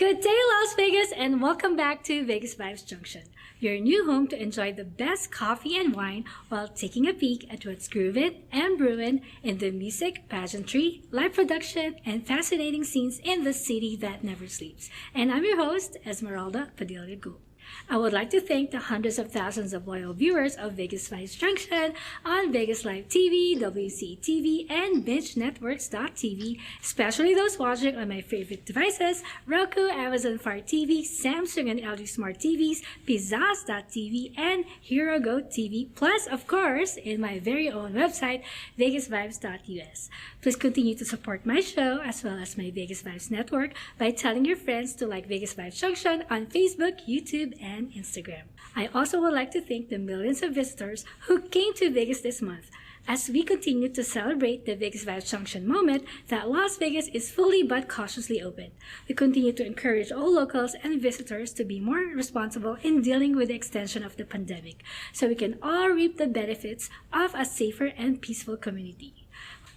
Good day, Las Vegas, and welcome back to VegasVibes Junction, your new home to enjoy the best coffee and wine while taking a peek at what's grooving and brewing in the music, pageantry, live production, and fascinating scenes in the city that never sleeps. And I'm your host, Esmeralda Padilla-Gould. I would like to thank the hundreds of thousands of loyal viewers of VegasVibes Junction on Vegas Live TV, WCTV, and BingeNetworks.tv, especially those watching on my favorite devices, Roku, Amazon Fire TV, Samsung and LG Smart TVs, Pizzazz.tv, and Hero Go TV, plus, of course, in my very own website, VegasVibes.us. Please continue to support my show as well as my Vegas Vibes network by telling your friends to like Vegas Vibes Junction on Facebook, YouTube, and Instagram. I also would like to thank the millions of visitors who came to Vegas this month as we continue to celebrate the Vegas Vibes Junction moment that Las Vegas is fully but cautiously open. We continue to encourage all locals and visitors to be more responsible in dealing with the extension of the pandemic so we can all reap the benefits of a safer and peaceful community.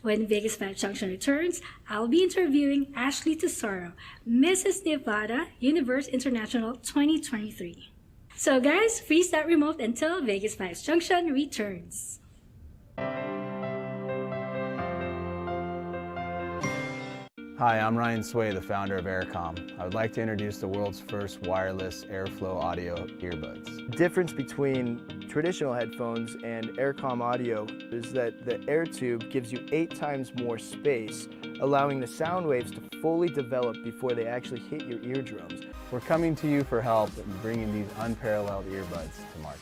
When Vegas Vibes Junction returns, I'll be interviewing Ashley Tesoro, Mrs. Nevada Universe International 2023. So guys, freeze that remote until Vegas Vibes Junction returns. Hi, I'm Ryan Sway, the founder of Aircom. I would like to introduce the world's first wireless airflow audio earbuds. The difference between traditional headphones and Aircom audio is that the air tube gives you 8 times more space, allowing the sound waves to fully develop before they actually hit your eardrums. We're coming to you for help in bringing these unparalleled earbuds to market.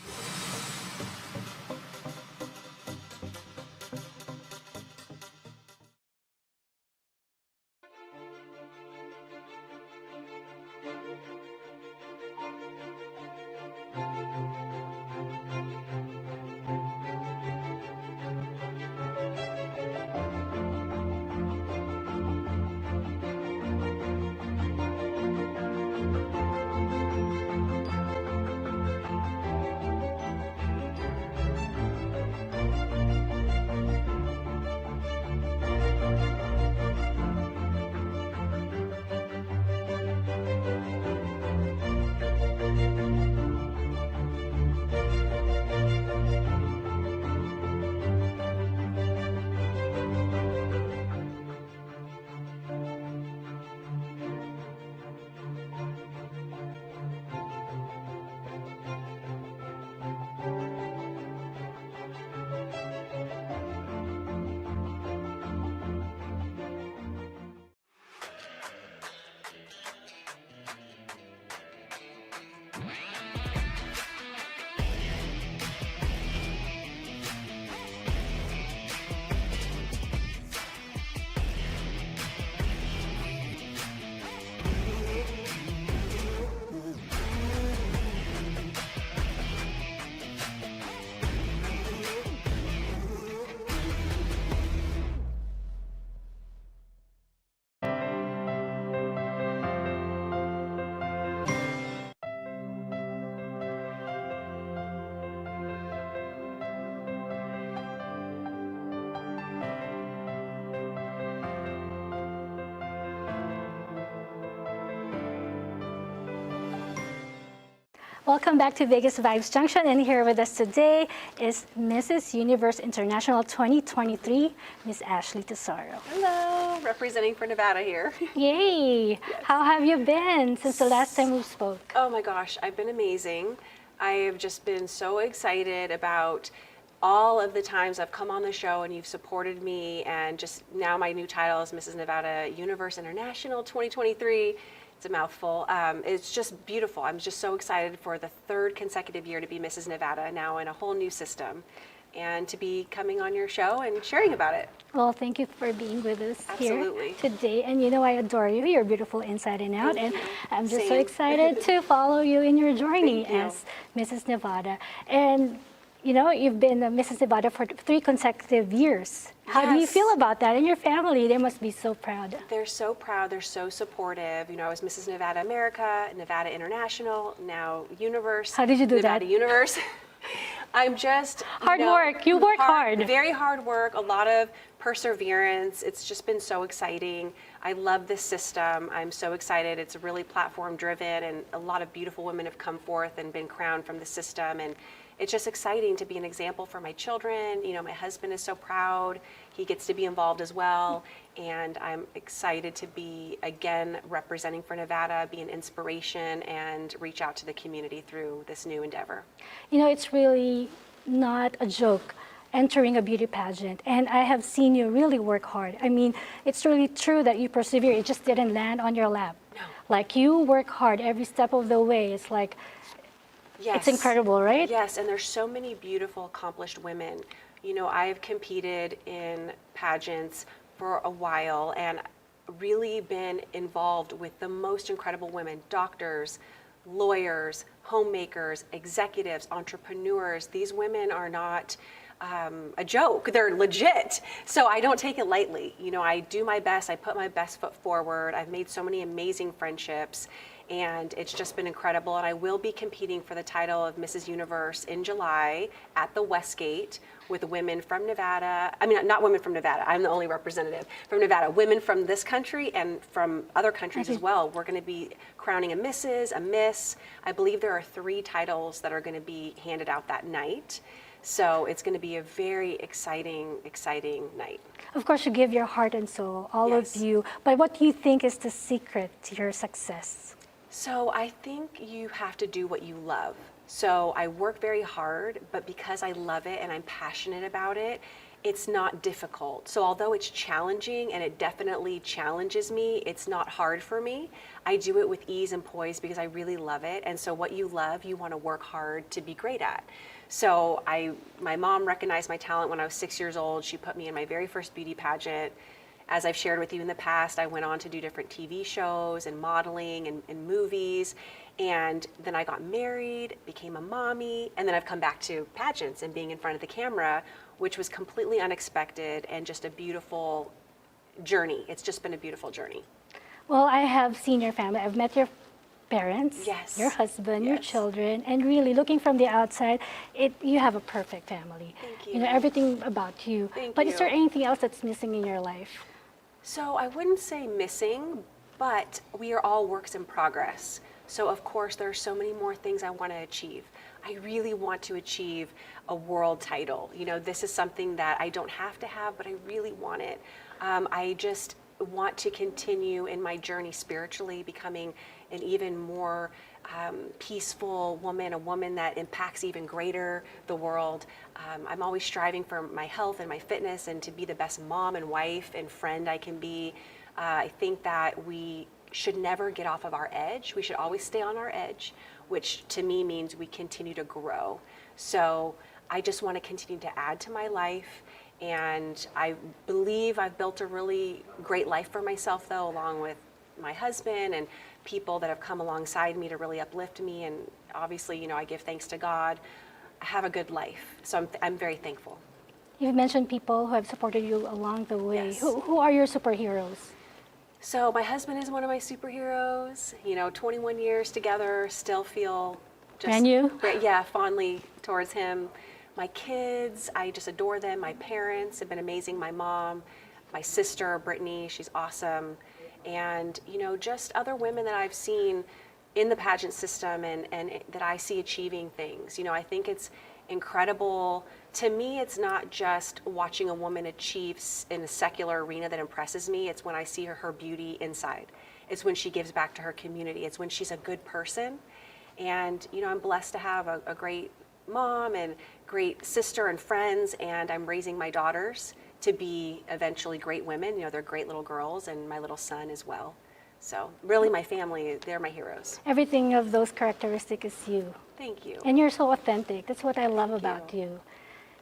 Welcome back to Vegas Vibes Junction, and here with us today is Mrs. Universe International 2023, Miss Ashley Tesoro. Hello, representing for Nevada here. Yay! Yes. How have you been since the last time we spoke? Oh my gosh, I've been amazing. I have just been so excited about all of the times I've come on the show and you've supported me, and just now my new title is Mrs. Nevada Universe International 2023. It's a mouthful. It's just beautiful. I'm just so excited for the 3rd consecutive year to be Mrs. Nevada, now in a whole new system, and to be coming on your show and sharing about it. Well, thank you for being with us Absolutely. here today. And you know, I adore you. You're beautiful inside and out. Thank and you. I'm just so Same. excited to follow you in your journey Thank you. as Mrs. Nevada. And you know, you've been Mrs. Nevada for 3 consecutive years. How do you Yes. feel about that? And your family, they must be so proud. They're so proud. They're so supportive. You know, I was Mrs. Nevada America, Nevada International, now Universe. How did you do Nevada that? Universe. I'm just Hard work. You work hard. Very hard work. A lot of perseverance. It's just been so exciting. I love this system. I'm so excited. It's really platform driven, and a lot of beautiful women have come forth and been crowned from the system. And it's just exciting to be an example for my children. You know, my husband is so proud. He gets to be involved as well. And I'm excited to be, again, representing for Nevada, be an inspiration, and reach out to the community through this new endeavor. You know, it's really not a joke entering a beauty pageant, and I have seen you really work hard. I mean, it's really true that you persevere. It just didn't land on your lap. No. Like, you work hard every step of the way. It's like, Yes. it's incredible, right? Yes, and there's so many beautiful, accomplished women. You know, I've competed in pageants for a while and really been involved with the most incredible women, doctors, lawyers, homemakers, executives, entrepreneurs. These women are not a joke, they're legit. So I don't take it lightly. You know, I do my best, I put my best foot forward. I've made so many amazing friendships, and it's just been incredible. And I will be competing for the title of Mrs. Universe in July at the Westgate with women from Nevada. I mean, not women from Nevada, I'm the only representative from Nevada. Women from this country and from other countries as well. We're gonna be crowning a Mrs., a Miss. I believe there are 3 titles that are gonna be handed out that night. So it's going to be a very exciting night. Of course, you give your heart and soul, all Yes. of you. But what do you think is the secret to your success? So I think you have to do what you love. So I work very hard, but because I love it and I'm passionate about it, it's not difficult. So although it's challenging, and it definitely challenges me, it's not hard for me. I do it with ease and poise because I really love it. And so what you love, you want to work hard to be great at. So my mom recognized my talent when I was 6 years old. She put me in my very first beauty pageant. As I've shared with you in the past, I went on to do different TV shows and modeling and movies. And then I got married, became a mommy, and then I've come back to pageants and being in front of the camera, which was completely unexpected and just a beautiful journey. It's just been a beautiful journey. Well, I have seen your family. I've met your parents, Yes. your husband, your Yes. children, and really looking from the outside, you have a perfect family. Thank You know, you. everything about you. Thank But is there you. anything else that's missing in your life? So I wouldn't say missing, but we are all works in progress. So of course there are so many more things I want to achieve. I really want to achieve a world title. You know, this is something that I don't have to have, but I really want it. I just want to continue in my journey spiritually, becoming an even more peaceful woman, a woman that impacts even greater the world. I'm always striving for my health and my fitness and to be the best mom and wife and friend I can be. I think that we should never get off of our edge. We should always stay on our edge, which to me means we continue to grow. So I just want to continue to add to my life. And I believe I've built a really great life for myself, though, along with my husband and people that have come alongside me to really uplift me. And obviously, you know, I give thanks to God. I have a good life. So I'm very thankful. You've mentioned people who have supported you along the way. Yes. Who are your superheroes? So my husband is one of my superheroes. You know, 21 years together, still feel just Brand new? Yeah, fondly towards him. My kids, I just adore them. My parents have been amazing. My mom, my sister, Brittany, she's awesome. And, you know, just other women that I've seen in the pageant system and that I see achieving things. You know, I think it's incredible. To me, it's not just watching a woman achieve in a secular arena that impresses me. It's when I see her beauty inside. It's when she gives back to her community. It's when she's a good person. And, you know, I'm blessed to have a great mom and great sister and friends, and I'm raising my daughters to be eventually great women. You know, they're great little girls, and my little son as well. So really my family, they're my heroes. Everything of those characteristics is you. Thank you. And you're so authentic. That's what I love about you.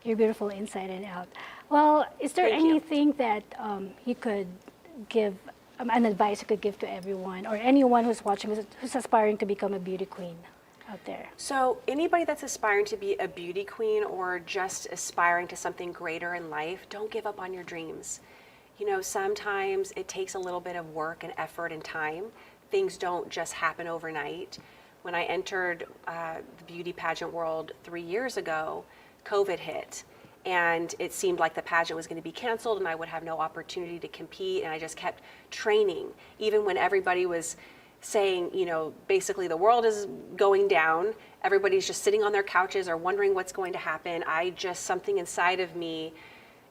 You're beautiful inside and out. Well, is there Thank you. anything that you could give, an advice you could give to everyone or anyone who's watching, who's aspiring to become a beauty queen out there? So anybody that's aspiring to be a beauty queen or just aspiring to something greater in life, don't give up on your dreams. You know, sometimes it takes a little bit of work and effort and time. Things don't just happen overnight. When I entered the beauty pageant world 3 years ago, COVID hit. and it seemed like the pageant was going to be canceled and I would have no opportunity to compete, and I just kept training even when everybody was saying, you know, basically the world is going down, everybody's just sitting on their couches or wondering what's going to happen. Something inside of me,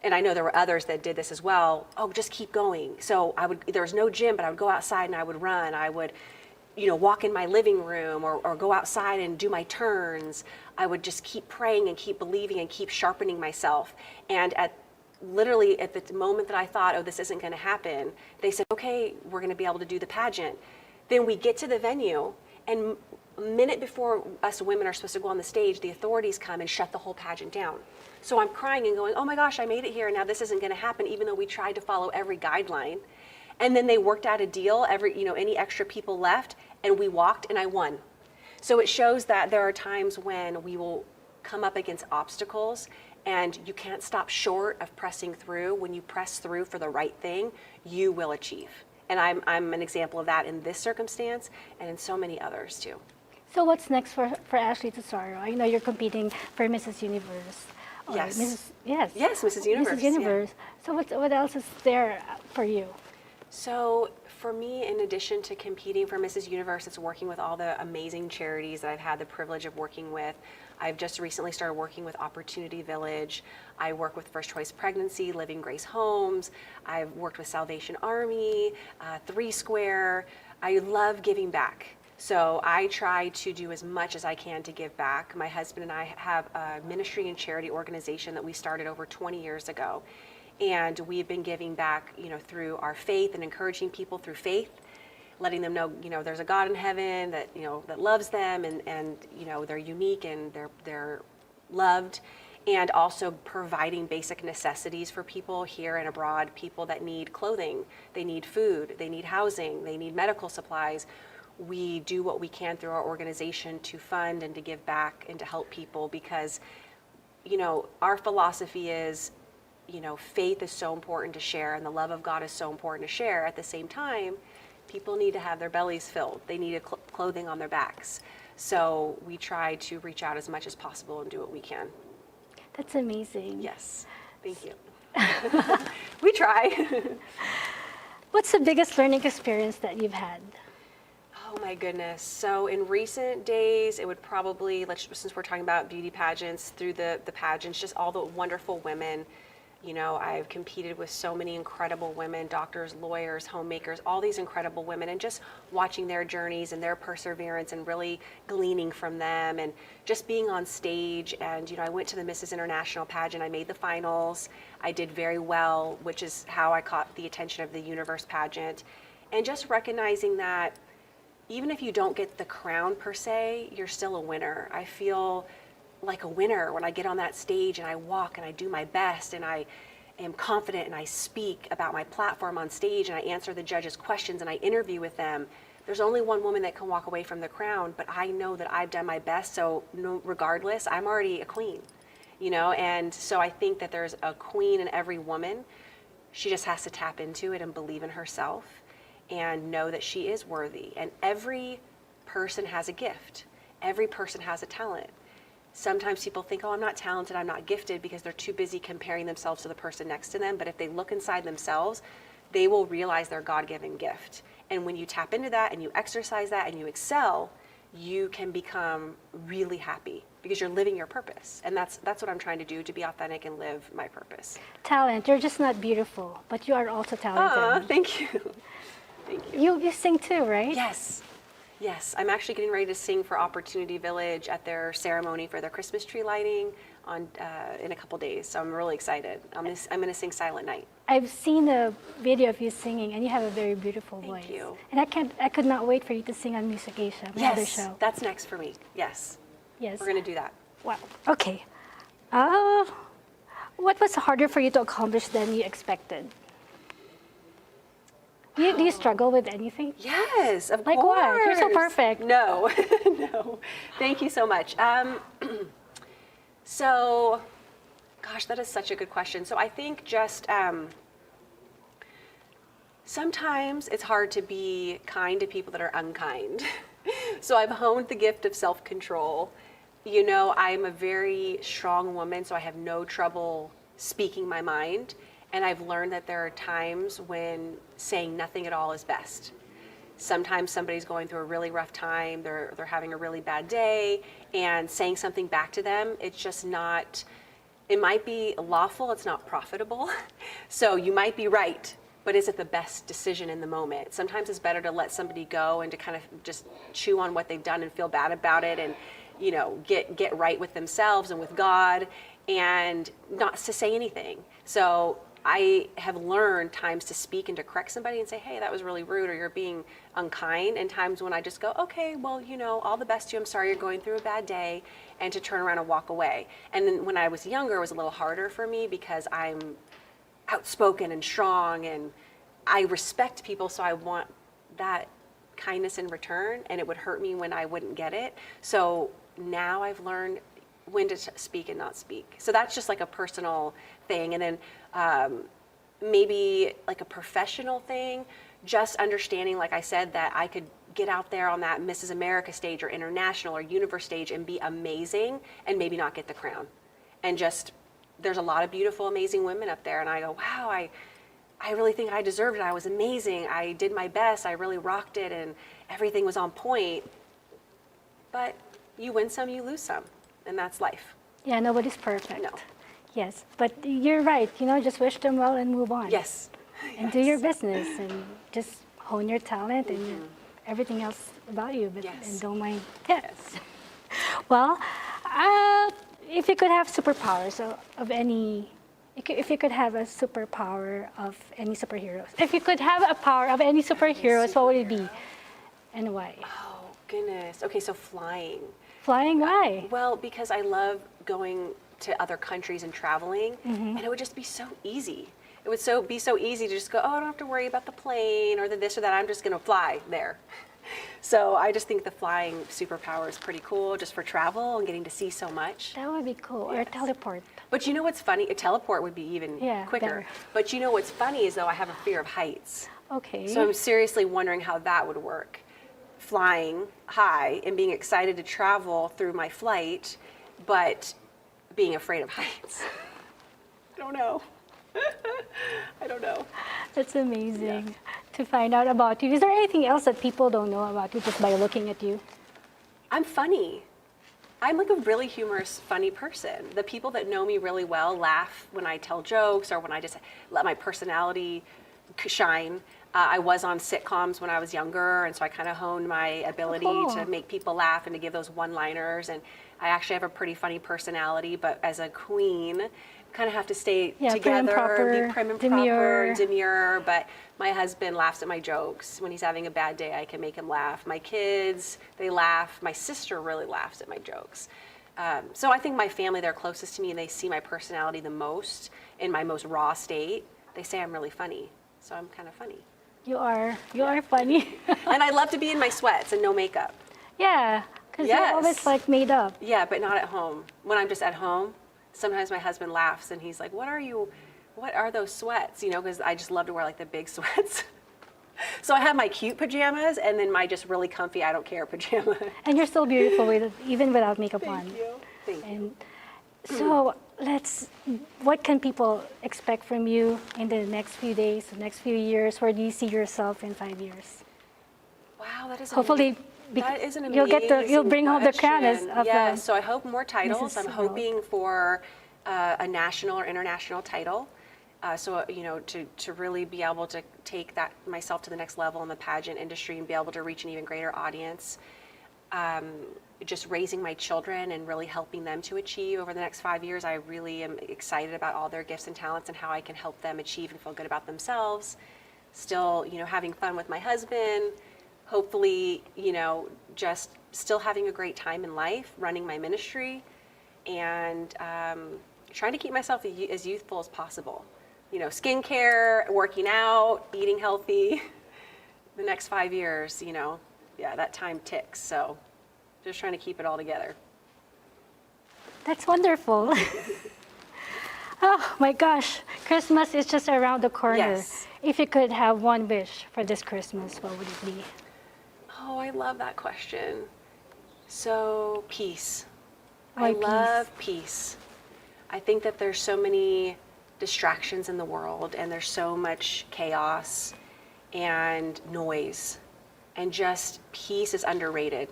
and I know there were others that did this as well, oh, just keep going. So there was no gym, but I would go outside and I would run. I would, you know, walk in my living room or go outside and do my turns. I would just keep praying and keep believing and keep sharpening myself. And literally at the moment that I thought, oh, this isn't going to happen, they said, okay, we're going to be able to do the pageant. Then we get to the venue, and a minute before us women are supposed to go on the stage, the authorities come and shut the whole pageant down. So I'm crying and going, oh my gosh, I made it here, and now this isn't going to happen, even though we tried to follow every guideline. And then they worked out a deal, any extra people left, and we walked, and I won. So it shows that there are times when we will come up against obstacles, and you can't stop short of pressing through. When you press through for the right thing, you will achieve. And I'm an example of that in this circumstance and in so many others too. So what's next for Ashley Tesoro? I know you're competing for Mrs. Universe. Yes. Yes, Mrs. Universe. Mrs. Universe. Yeah. So what else is there for you? So for me, in addition to competing for Mrs. Universe, it's working with all the amazing charities that I've had the privilege of working with. I've just recently started working with Opportunity Village. I work with First Choice Pregnancy, Living Grace Homes. I've worked with Salvation Army, Three Square. I love giving back. So I try to do as much as I can to give back. My husband and I have a ministry and charity organization that we started over 20 years ago. And we've been giving back, through our faith and encouraging people through faith, letting them know, there's a God in heaven that, that loves them and they're unique and they're loved, and also providing basic necessities for people here and abroad, people that need clothing, they need food, they need housing, they need medical supplies. We do what we can through our organization to fund and to give back and to help people because, our philosophy is, faith is so important to share and the love of God is so important to share. At the same time, people need to have their bellies filled. They need clothing on their backs. So we try to reach out as much as possible and do what we can. That's amazing. Yes, thank you. We try. What's the biggest learning experience that you've had? Oh my goodness. So in recent days, it would probably, since we're talking about beauty pageants, through the pageants, just all the wonderful women. I've competed with so many incredible women, doctors, lawyers, homemakers, all these incredible women, and just watching their journeys and their perseverance and really gleaning from them and just being on stage. And, I went to the Mrs. International pageant. I made the finals. I did very well, which is how I caught the attention of the Universe pageant. And just recognizing that even if you don't get the crown per se, you're still a winner. I feel like a winner when I get on that stage and I walk and I do my best and I am confident and I speak about my platform on stage and I answer the judges' questions and I interview with them. There's only one woman that can walk away from the crown, but I know that I've done my best, so regardless, I'm already a queen, and so I think that there's a queen in every woman. She just has to tap into it and believe in herself and know that she is worthy. And every person has a gift. Every person has a talent. Sometimes people think, oh, I'm not talented, I'm not gifted, because they're too busy comparing themselves to the person next to them. But if they look inside themselves, they will realize their God-given gift. And when you tap into that and you exercise that and you excel, you can become really happy because you're living your purpose. And that's what I'm trying to do, to be authentic and live my purpose. Talent. You're just not beautiful, but you are also talented. Thank you. Thank you. You sing too, right? Yes, I'm actually getting ready to sing for Opportunity Village at their ceremony for their Christmas tree lighting in a couple days. So I'm really excited. I'm gonna sing Silent Night. I've seen a video of you singing, and you have a very beautiful voice. Thank you. And I could not wait for you to sing on Music Asia, my other show. Yes, that's next for me. Yes. Yes. We're gonna do that. Wow. Okay. What was harder for you to accomplish than you expected? Do you struggle with anything? Yes, of course. Like what? You're so perfect. No, no. Thank you so much. So, gosh, that is such a good question. So I think just sometimes it's hard to be kind to people that are unkind. So I've honed the gift of self-control. You know, I'm a very strong woman, so I have no trouble speaking my mind. And I've learned that there are times when saying nothing at all is best. Sometimes somebody's going through a really rough time, they're having a really bad day, and saying something back to them, it's just not, it might be lawful, it's not profitable. So you might be right, but is it the best decision in the moment? Sometimes it's better to let somebody go and to kind of just chew on what they've done and feel bad about it, and you know, get right with themselves and with God, and not to say anything. So I have learned times to speak and to correct somebody and say, hey, that was really rude, or you're being unkind, and times when I just go, okay, well, you know, all the best to you, I'm sorry you're going through a bad day, and to turn around and walk away. And then when I was younger, it was a little harder for me because I'm outspoken and strong, and I respect people, so I want that kindness in return, and it would hurt me when I wouldn't get it. So now I've learned when to speak and not speak. So that's just like a personal thing. And then maybe like a professional thing, just understanding, like I said, that I could get out there on that Mrs. America stage or international or universe stage and be amazing and maybe not get the crown. And just, there's a lot of beautiful, amazing women up there. And I go, wow, I really think I deserved it. I was amazing. I did my best. I really rocked it, and everything was on point. But you win some, you lose some, and that's life. Yeah, nobody's perfect. No. Yes, but you're right. You know, just wish them well and move on. Yes. And do your business and just hone your talent and everything else about you, but Yes. and don't mind. Yes. Well, if you could have superpowers of any, if you could have a superpower of any superheroes, if you could have a power of any superheroes, what would it be, and why? Oh, goodness. Okay, so flying. Flying, why? Well, because I love going to other countries and traveling, and it would just be so easy. It would be so easy to just go, oh, I don't have to worry about the plane or the this or that. I'm just going to fly there. So I just think the flying superpower is pretty cool, just for travel and getting to see so much. That would be cool. Or Yes. teleport. But you know what's funny? A teleport would be even quicker. better. But you know what's funny is, though, I have a fear of heights. Okay. So I'm seriously wondering how that would work. Flying high and being excited to travel through my flight, but being afraid of heights. I don't know. I don't know. That's amazing to find out about you. Is there anything else that people don't know about you just by looking at you? I'm funny. I'm like a really humorous, funny person. The people that know me really well laugh when I tell jokes or when I just let my personality shine. I was on sitcoms when I was younger, and so I kind of honed my ability to make people laugh and to give those one-liners. And I actually have a pretty funny personality, but as a queen, kind of have to stay together, be prim and proper, demure. But my husband laughs at my jokes. When he's having a bad day, I can make him laugh. My kids, they laugh. My sister really laughs at my jokes. So I think my family, they're closest to me, and they see my personality the most in my most raw state. They say I'm really funny, so I'm kind of funny. You are funny. And I love to be in my sweats and no makeup. Yeah, because you're always like made up. Yeah, but not at home. When I'm just at home, sometimes my husband laughs and he's like, what are those sweats? You know, because I just love to wear like the big sweats. So I have my cute pajamas and then my just really comfy, I don't care pajama. And you're still beautiful even without makeup on. Thank you. Thank you. And so what can people expect from you in the next few days, the next few years? Where do you see yourself in 5 years? Wow, that is Hopefully, that is an amazing you'll bring home the crown question. of Yes, so I hope more titles. Mrs. I'm hoping for a national or international title. So, you know, to really be able to take myself to the next level in the pageant industry and be able to reach an even greater audience. Just raising my children and really helping them to achieve over the next 5 years. I really am excited about all their gifts and talents and how I can help them achieve and feel good about themselves. Still, you know, having fun with my husband. Hopefully, you know, just still having a great time in life, running my ministry, and trying to keep myself as youthful as possible. You know, skincare, working out, eating healthy. The next 5 years, you know, yeah, that time ticks. So just trying to keep it all together. That's wonderful. Oh my gosh, Christmas is just around the corner. Yes. If you could have one wish for this Christmas, what would it be? Oh, I love that question. So, peace. Why I peace? love peace. I think that there's so many distractions in the world, and there's so much chaos and noise, and just peace is underrated.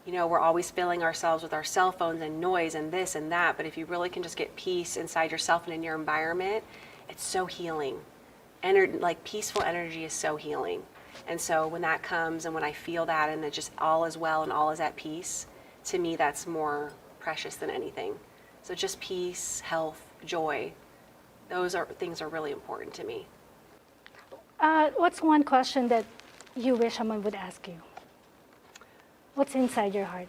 You know, we're always filling ourselves with our cell phones and noise and this and that, but if you really can just get peace inside yourself and in your environment, it's so healing. Like peaceful energy is so healing. And so when that comes and when I feel that and that just all is well and all is at peace, to me that's more precious than anything. So just peace, health, joy, those are things are really important to me. What's one question that you wish someone would ask you? What's inside your heart?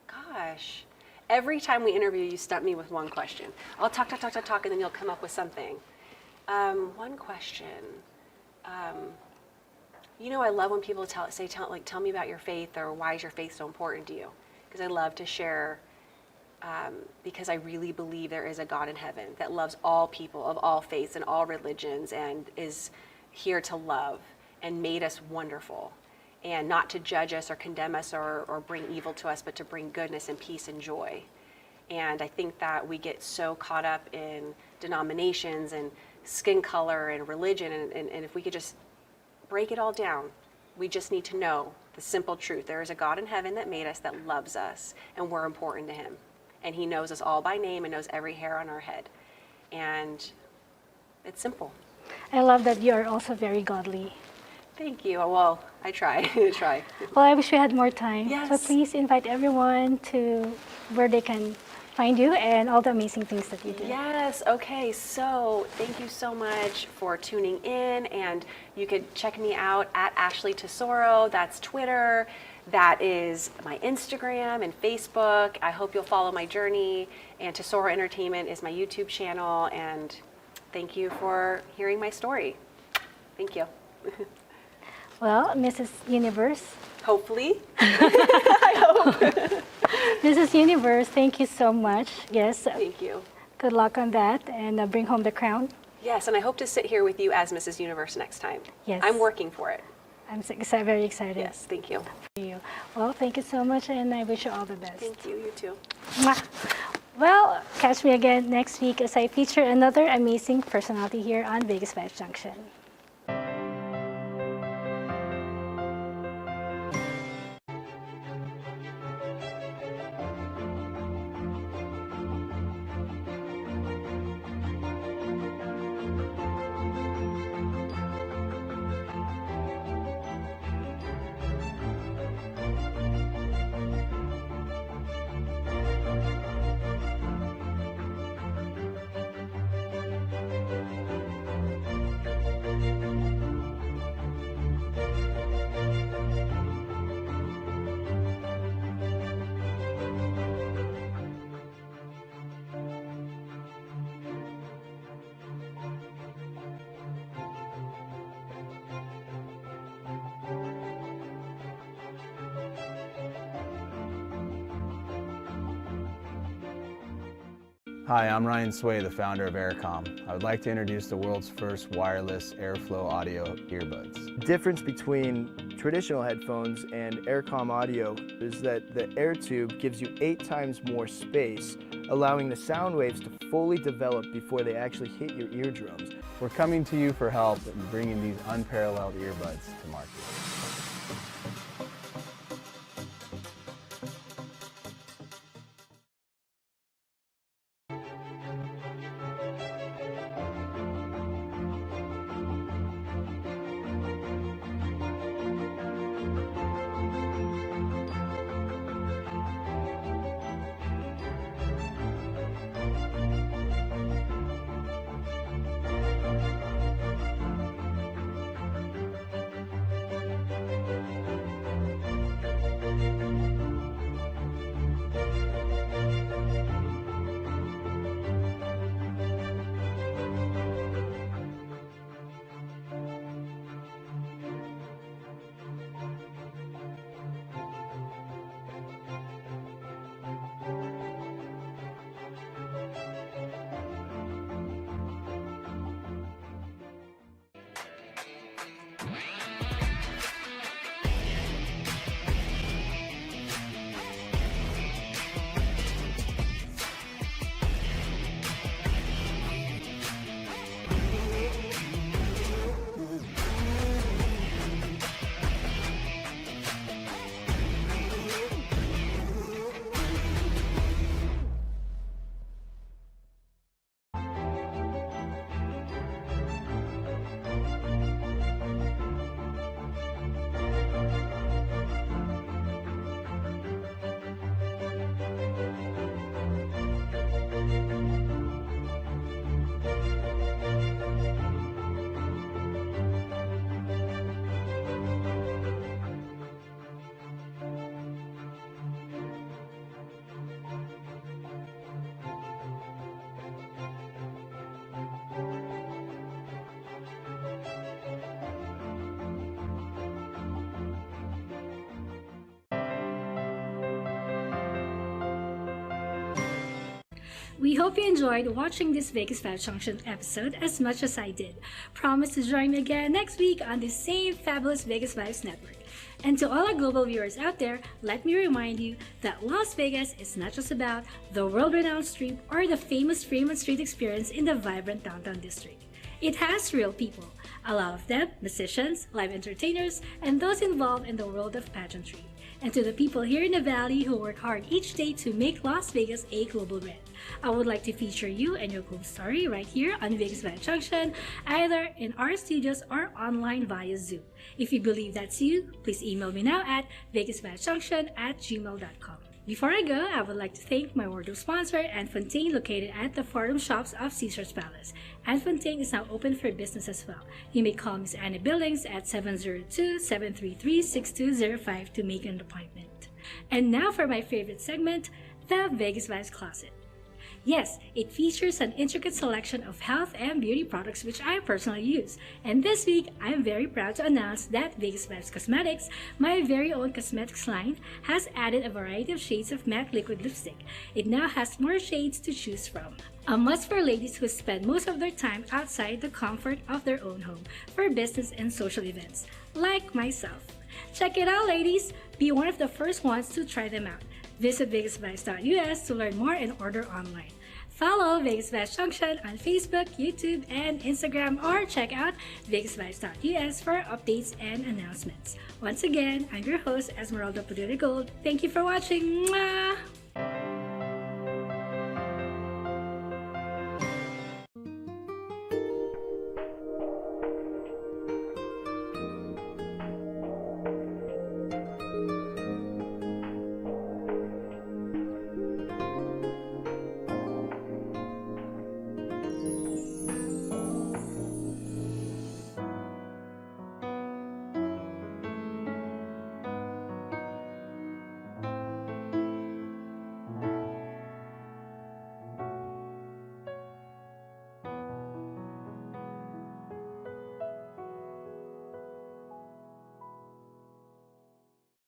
Gosh, every time we interview, you stump me with one question. I'll talk, and then you'll come up with something. One question. You know, I love when people tell me about your faith, or why is your faith so important to you? Because I love to share, because I really believe there is a God in heaven that loves all people of all faiths and all religions, and is here to love and made us wonderful, and not to judge us or condemn us or bring evil to us, but to bring goodness and peace and joy. And I think that we get so caught up in denominations and skin color and religion, and if we could just break it all down, we just need to know the simple truth. There is a God in heaven that made us, that loves us, and we're important to him. And he knows us all by name and knows every hair on our head. And it's simple. I love that you are also very godly. Thank you. Well, I try. I try. Well, I wish we had more time. Yes. So please invite everyone to where they can find you and all the amazing things that you do. Yes. Okay. So thank you so much for tuning in. And you could check me out at Ashley Tesoro. That's Twitter. That is my Instagram and Facebook. I hope you'll follow my journey. And Tesoro Entertainment is my YouTube channel. And thank you for hearing my story. Thank you. Well, Mrs. Universe. Hopefully. Mrs. Universe, thank you so much. Yes. Thank you. Good luck on that, and bring home the crown. Yes, and I hope to sit here with you as Mrs. Universe next time. Yes. I'm working for it. I'm very excited. Yes, thank you. For you. Well, thank you so much, and I wish you all the best. Thank you. You too. Mwah. Well, catch me again next week as I feature another amazing personality here on VegasVibes Junction. Hi, I'm Ryan Sway, the founder of Aircom. I would like to introduce the world's first wireless airflow audio earbuds. The difference between traditional headphones and Aircom audio is that the air tube gives you 8 times more space, allowing the sound waves to fully develop before they actually hit your eardrums. We're coming to you for help in bringing these unparalleled earbuds to market. We hope you enjoyed watching this Vegas Vibes Junction episode as much as I did. Promise to join me again next week on the same fabulous Vegas Vibes network. And to all our global viewers out there, let me remind you that Las Vegas is not just about the world-renowned Strip or the famous Fremont Street experience in the vibrant downtown district. It has real people, a lot of them musicians, live entertainers, and those involved in the world of pageantry. And to the people here in the Valley who work hard each day to make Las Vegas a global brand, I would like to feature you and your cool story right here on Vegas Vibes Junction, either in our studios or online via Zoom. If you believe that's you, please email me now at vegasvibesjunction@gmail.com. Before I go, I would like to thank my wardrobe sponsor, Anne Fontaine, located at the Forum Shops of Caesars Palace. Anne Fontaine is now open for business as well. You may call Miss Annie Billings at 702-733-6205 to make an appointment. And now for my favorite segment, the Vegas Vibes Closet. Yes, it features an intricate selection of health and beauty products which I personally use. And this week, I'm very proud to announce that Vegas Vibes Cosmetics, my very own cosmetics line, has added a variety of shades of matte liquid lipstick. It now has more shades to choose from. A must for ladies who spend most of their time outside the comfort of their own home for business and social events, like myself. Check it out, ladies! Be one of the first ones to try them out. Visit VegasVibes.us to learn more and order online. Follow Vegas Vibes Junction on Facebook, YouTube, and Instagram, or check out VegasVibes.us for updates and announcements. Once again, I'm your host, Esmeralda Padilla-Gould. Thank you for watching. Mwah!